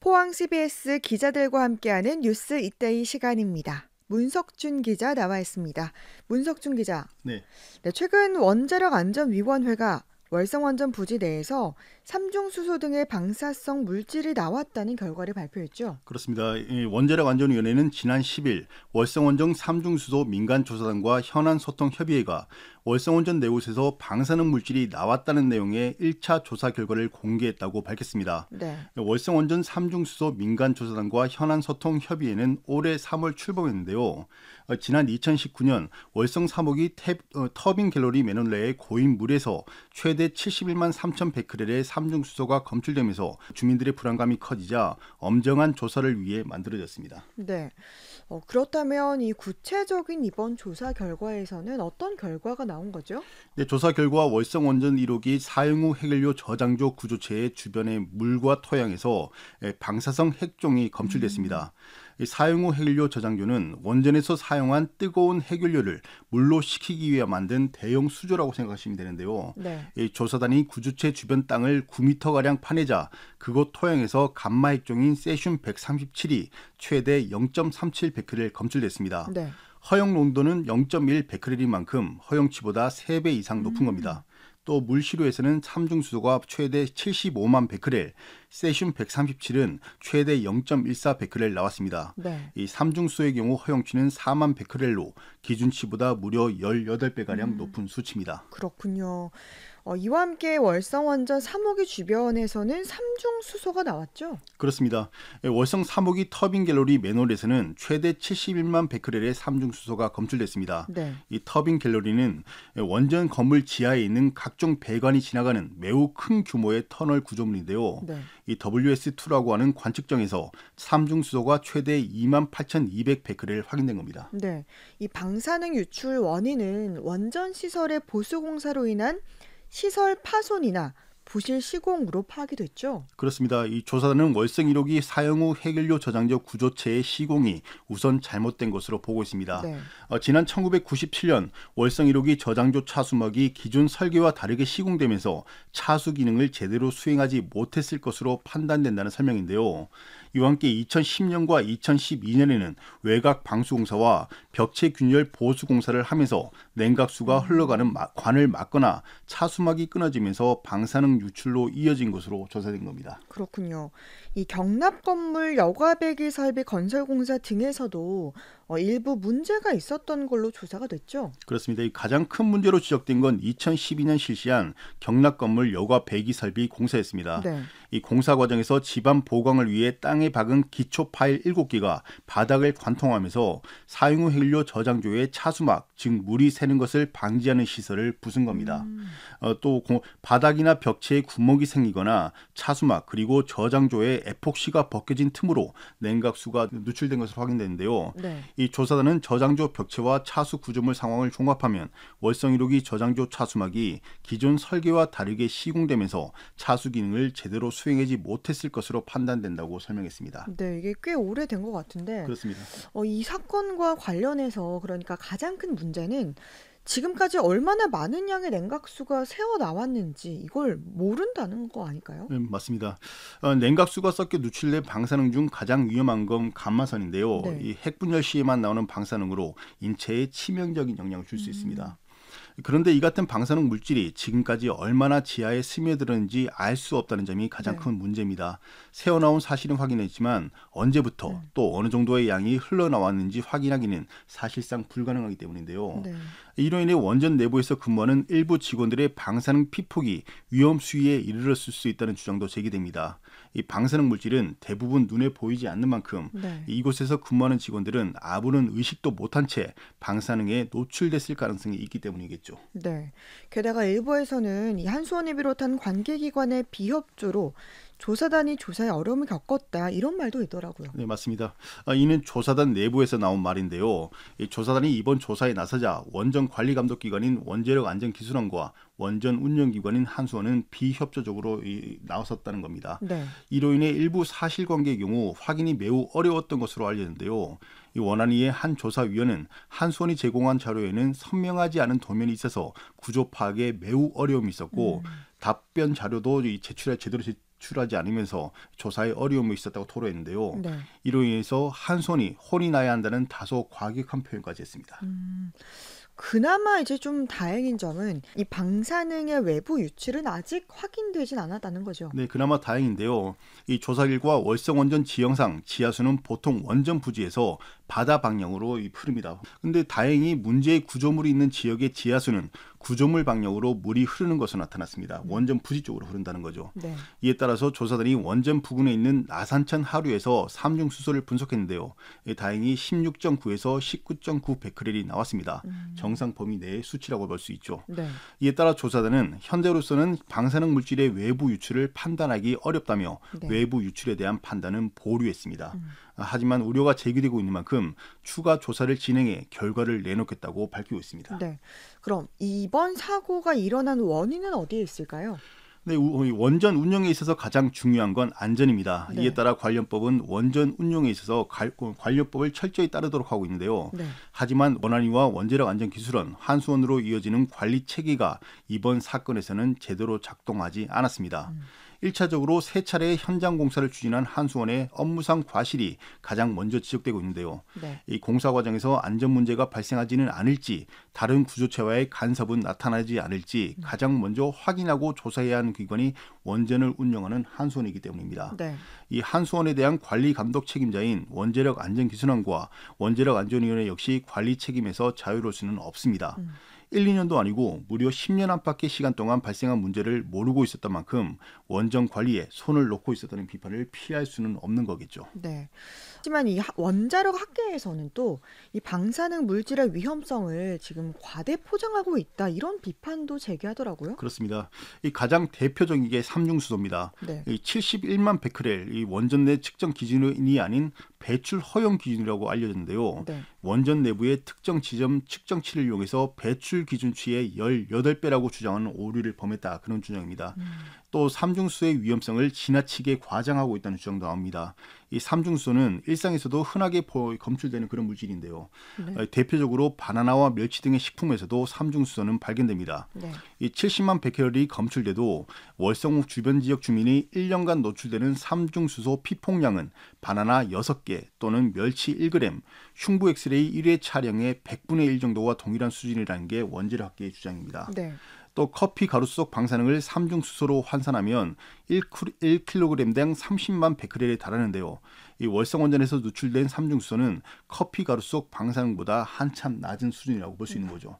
포항 CBS 기자들과 함께하는 뉴스 이때이 시간입니다. 문석준 기자 나와 있습니다. 문석준 기자. 네. 최근 원자력안전위원회가 월성원전 부지 내에서 삼중수소 등의 방사성 물질이 나왔다는 결과를 발표했죠. 그렇습니다. 이 원자력안전위원회는 지난 10일 월성원전 삼중수소 민간조사단과 현안소통협의회가 월성원전 내부에서 방사능 물질이 나왔다는 내용의 1차 조사 결과를 공개했다고 밝혔습니다. 네. 월성원전 삼중수소 민간조사단과 현안소통협의회는 올해 3월 출범했는데요. 지난 2019년 월성 3호기 터빈 갤러리 매너 내의 고인 물에서 최대 71만 3천 베크렐의 삼중수소가 검출되면서 주민들의 불안감이 커지자 엄정한 조사를 위해 만들어졌습니다. 네. 그렇다면 이 구체적인 이번 조사 결과에서는 어떤 결과가 나온 거죠? 네, 조사 결과 월성 원전 1호기 사용 후 핵연료 저장조 구조체의 주변의 물과 토양에서 방사성 핵종이 검출됐습니다. 사용 후 핵연료 저장조는 원전에서 사용한 뜨거운 핵연료를 물로 식히기 위해 만든 대형 수조라고 생각하시면 되는데요. 네. 이 조사단이 구조체 주변 땅을 9m가량 파내자 그곳 토양에서 감마 핵종인 세슘 137이 최대 0.37 베크렐 검출됐습니다. 네. 허용 농도는 0.1 베크렐인 만큼 허용치보다 3배 이상 높은 겁니다. 또 물시료에서는 삼중수소가 최대 75만 베크렐, 세슘 137은 최대 0.14 베크렐 나왔습니다. 네. 이 삼중수소의 경우 허용치는 4만 베크렐로 기준치보다 무려 18배가량 높은 수치입니다. 그렇군요. 이와 함께 월성원전 3호기 주변에서는 삼중수소가 나왔죠? 그렇습니다. 월성 3호기 터빈 갤러리 맨홀에서는 최대 71만 베크렐의 삼중수소가 검출됐습니다. 네. 이 터빈 갤러리는 원전 건물 지하에 있는 각종 배관이 지나가는 매우 큰 규모의 터널 구조물인데요. 네. 이 WS2라고 하는 관측정에서 삼중수소가 최대 2만 8,200 베크렐 확인된 겁니다. 네. 이 방사능 유출 원인은 원전 시설의 보수 공사로 인한 시설 파손이나 부실 시공으로 파악이 됐죠. 그렇습니다. 이 조사단은 월성 1호기 사용 후 핵연료 저장조 구조체의 시공이 우선 잘못된 것으로 보고 있습니다. 네. 지난 1997년 월성 1호기 저장조 차수막이 기존 설계와 다르게 시공되면서 차수 기능을 제대로 수행하지 못했을 것으로 판단된다는 설명인데요. 이와 함께 2010년과 2012년에는 외곽 방수공사와 벽체 균열 보수공사를 하면서 냉각수가 흘러가는 관을 막거나 차수막이 끊어지면서 방사능 유출로 이어진 것으로 조사된 겁니다. 그렇군요. 이 경납 건물 여과배기 설비 건설공사 등에서도 일부 문제가 있었던 걸로 조사가 됐죠. 그렇습니다. 이 가장 큰 문제로 지적된 건 2012년 실시한 경납 건물 여과 배기 설비 공사였습니다. 네. 이 공사 과정에서 지반 보강을 위해 땅에 박은 기초 파일 7개가 바닥을 관통하면서 사용 후 핵연료 저장조의 차수막, 즉 물이 새는 것을 방지하는 시설을 부순 겁니다. 또 바닥이나 벽체에 구멍이 생기거나 차수막 그리고 저장조의 에폭시가 벗겨진 틈으로 냉각수가 누출된 것으로 확인됐는데요. 네. 이 조사단은 저장조 벽체와 차수 구조물 상황을 종합하면 월성 1호기 저장조 차수막이 기존 설계와 다르게 시공되면서 차수 기능을 제대로 수행하지 못했을 것으로 판단된다고 설명했습니다. 네, 이게 꽤 오래된 것 같은데 그렇습니다. 이 사건과 관련해서 그러니까 가장 큰 문제는 지금까지 얼마나 많은 양의 냉각수가 새어 나왔는지 이걸 모른다는 거 아닐까요? 네, 맞습니다. 냉각수가 섞여 누출된 방사능 중 가장 위험한 건 감마선인데요. 네. 이 핵분열 시에만 나오는 방사능으로 인체에 치명적인 영향을 줄 수 있습니다. 그런데 이 같은 방사능 물질이 지금까지 얼마나 지하에 스며들었는지 알 수 없다는 점이 가장 네. 큰 문제입니다. 새어나온 사실은 확인했지만 언제부터 또 어느 정도의 양이 흘러나왔는지 확인하기는 사실상 불가능하기 때문인데요. 네. 이로 인해 원전 내부에서 근무하는 일부 직원들의 방사능 피폭이 위험 수위에 이르렀을 수 있다는 주장도 제기됩니다. 이 방사능 물질은 대부분 눈에 보이지 않는 만큼 네. 이곳에서 근무하는 직원들은 아무런 의식도 못한 채 방사능에 노출됐을 가능성이 있기 때문이겠죠. 네. 게다가 일부에서는 이 한수원을 비롯한 관계기관의 비협조로 조사단이 조사에 어려움을 겪었다 이런 말도 있더라고요. 네, 맞습니다. 이는 조사단 내부에서 나온 말인데요. 이 조사단이 이번 조사에 나서자 원전 관리감독기관인 원자력안전기술원과 원전 운영기관인 한수원은 비협조적으로 나섰다는 겁니다. 네. 이로 인해 일부 사실관계의 경우 확인이 매우 어려웠던 것으로 알려졌는데요. 이 원안위의 한 조사위원은 한수원이 제공한 자료에는 선명하지 않은 도면이 있어서 구조 파악에 매우 어려움이 있었고 답변 자료도 제대로 제출하지 않으면서 조사에 어려움이 있었다고 토로했는데요. 네. 이로 인해서 한수원이 혼이 나야 한다는 다소 과격한 표현까지 했습니다. 그나마 이제 좀 다행인 점은 이 방사능의 외부 유출은 아직 확인되진 않았다는 거죠. 네, 그나마 다행인데요. 이 조사 결과 월성 원전 지형상 지하수는 보통 원전 부지에서 바다 방향으로 흐릅니다. 근데 다행히 문제의 구조물이 있는 지역의 지하수는 구조물 방향으로 물이 흐르는 것으로 나타났습니다. 원전 부지 쪽으로 흐른다는 거죠. 네. 이에 따라서 조사단이 원전 부근에 있는 나산천 하류에서 삼중수소를 분석했는데요. 다행히 16.9에서 19.9 베크렐이 나왔습니다. 정상 범위 내의 수치라고 볼 수 있죠. 네. 이에 따라 조사단은 현재로서는 방사능 물질의 외부 유출을 판단하기 어렵다며 네. 외부 유출에 대한 판단은 보류했습니다. 하지만 우려가 제기되고 있는 만큼 추가 조사를 진행해 결과를 내놓겠다고 밝히고 있습니다. 네. 그럼 이번 사고가 일어난 원인은 어디에 있을까요? 네, 원전 운영에 있어서 가장 중요한 건 안전입니다. 네. 이에 따라 관련법은 원전 운영에 있어서 관련법을 철저히 따르도록 하고 있는데요. 네. 하지만 원안위와 원자력 안전기술원, 한수원으로 이어지는 관리 체계가 이번 사건에서는 제대로 작동하지 않았습니다. 1차적으로 3차례 현장 공사를 추진한 한수원의 업무상 과실이 가장 먼저 지적되고 있는데요. 네. 이 공사 과정에서 안전 문제가 발생하지는 않을지, 다른 구조체와의 간섭은 나타나지 않을지 가장 먼저 확인하고 조사해야 하는 기관이 원전을 운영하는 한수원이기 때문입니다. 네. 이 한수원에 대한 관리 감독 책임자인 원자력 안전기술원과 원자력 안전위원회 역시 관리 책임에서 자유로울 수는 없습니다. 1, 2년도 아니고 무려 10년 안팎의 시간 동안 발생한 문제를 모르고 있었던 만큼 원전 관리에 손을 놓고 있었다는 비판을 피할 수는 없는 거겠죠. 네. 하지만 이 원자력 학계에서는 또 이 방사능 물질의 위험성을 지금 과대 포장하고 있다 이런 비판도 제기하더라고요. 그렇습니다. 이 가장 대표적인 게 삼중수소입니다. 네. 이 71만 베크렐 이 원전 내 측정 기준이 아닌 배출 허용 기준이라고 알려졌는데요. 네. 원전 내부의 특정 지점 측정치를 이용해서 배출 기준치의 18배라고 주장하는 오류를 범했다. 그런 주장입니다. 또 삼중수소의 위험성을 지나치게 과장하고 있다는 주장도 나옵니다. 이 삼중수소는 일상에서도 흔하게 검출되는 그런 물질인데요. 네. 대표적으로 바나나와 멸치 등의 식품에서도 삼중수소는 발견됩니다. 네. 이 70만 베크렐이 검출돼도 월성욱 주변 지역 주민이 1년간 노출되는 삼중수소 피폭량은 바나나 6개 또는 멸치 1g, 흉부 엑스레이 1회 촬영의 100분의 1 정도와 동일한 수준이라는 게 원자력 학계의 주장입니다. 네. 또 커피 가루 속 방사능을 삼중수소로 환산하면 1kg당 30만 베크렐에 달하는데요. 이 월성 원전에서 누출된 삼중수소는 커피 가루 속 방사능보다 한참 낮은 수준이라고 볼 수 있는 거죠.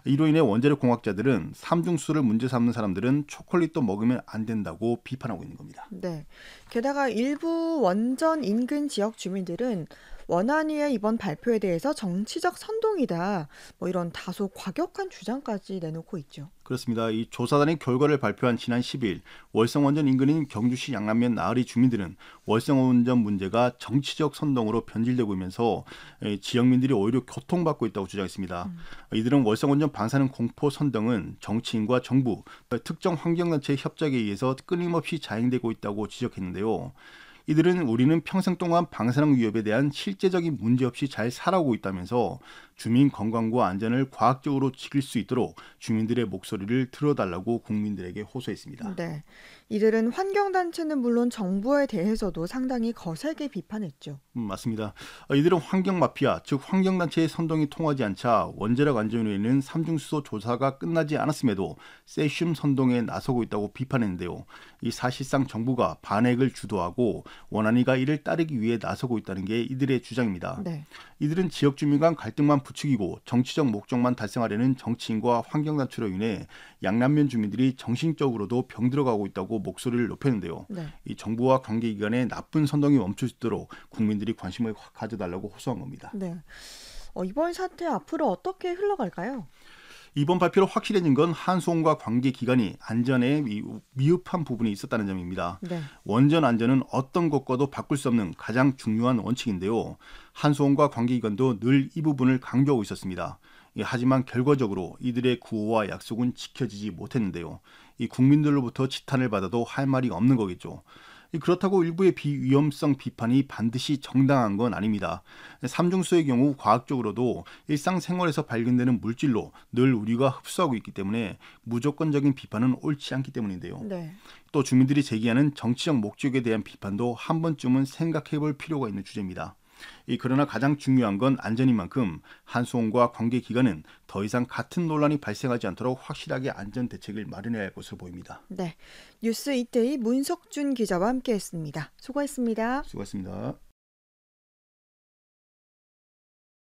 이로 인해 원자력 공학자들은 삼중수소를 문제 삼는 사람들은 초콜릿도 먹으면 안 된다고 비판하고 있는 겁니다. 네. 게다가 일부 원전 인근 지역 주민들은 원안위의 이번 발표에 대해서 정치적 선동이다. 뭐 이런 다소 과격한 주장까지 내놓고 있죠. 그렇습니다. 이 조사단의 결과를 발표한 지난 10일 월성 원전 인근인 경주시 양남면 나으리 주민들은 월성 원전 문제가 정치적 선동으로 변질되고 있면서 지역민들이 오히려 고통받고 있다고 주장했습니다. 이들은 월성 원전 방사능 공포 선동은 정치인과 정부, 특정 환경단체의 협작에 의해서 끊임없이 자행되고 있다고 지적했는데요. 이들은 우리는 평생 동안 방사능 위협에 대한 실제적인 문제 없이 잘 살아오고 있다면서 주민 건강과 안전을 과학적으로 지킬 수 있도록 주민들의 목소리를 들어달라고 국민들에게 호소했습니다. 네. 이들은 환경단체는 물론 정부에 대해서도 상당히 거세게 비판했죠. 맞습니다. 이들은 환경 마피아, 즉 환경단체의 선동이 통하지 않자 원자력 안전위원회는 삼중수소 조사가 끝나지 않았음에도 세슘 선동에 나서고 있다고 비판했는데요. 이 사실상 정부가 반핵을 주도하고 원안위가 이를 따르기 위해 나서고 있다는 게 이들의 주장입니다. 네. 이들은 지역 주민 간 갈등만 부추기고 정치적 목적만 달성하려는 정치인과 환경단체로 인해 양남면 주민들이 정신적으로도 병들어가고 있다고 목소리를 높였는데요. 네. 이 정부와 관계기관의 나쁜 선동이 멈출 수 있도록 국민들이 관심을 가져달라고 호소한 겁니다. 네. 이번 사태 앞으로 어떻게 흘러갈까요? 이번 발표로 확실해진 건 한수원과 관계기관이 안전에 미흡한 부분이 있었다는 점입니다. 네. 원전 안전은 어떤 것과도 바꿀 수 없는 가장 중요한 원칙인데요. 한수원과 관계기관도 늘 이 부분을 강조하고 있었습니다. 하지만 결과적으로 이들의 구호와 약속은 지켜지지 못했는데요. 이 국민들로부터 지탄을 받아도 할 말이 없는 거겠죠. 그렇다고 일부의 비위험성 비판이 반드시 정당한 건 아닙니다. 삼중수의 경우 과학적으로도 일상생활에서 발견되는 물질로 늘 우리가 흡수하고 있기 때문에 무조건적인 비판은 옳지 않기 때문인데요. 네. 또 주민들이 제기하는 정치적 목적에 대한 비판도 한 번쯤은 생각해 볼 필요가 있는 주제입니다. 그러나 가장 중요한 건 안전인 만큼 한수원과 관계기관은 더 이상 같은 논란이 발생하지 않도록 확실하게 안전 대책을 마련해야 할 것으로 보입니다. 네. 뉴스 이데이 문석준 기자와 함께했습니다. 수고했습니다. 수고하셨습니다.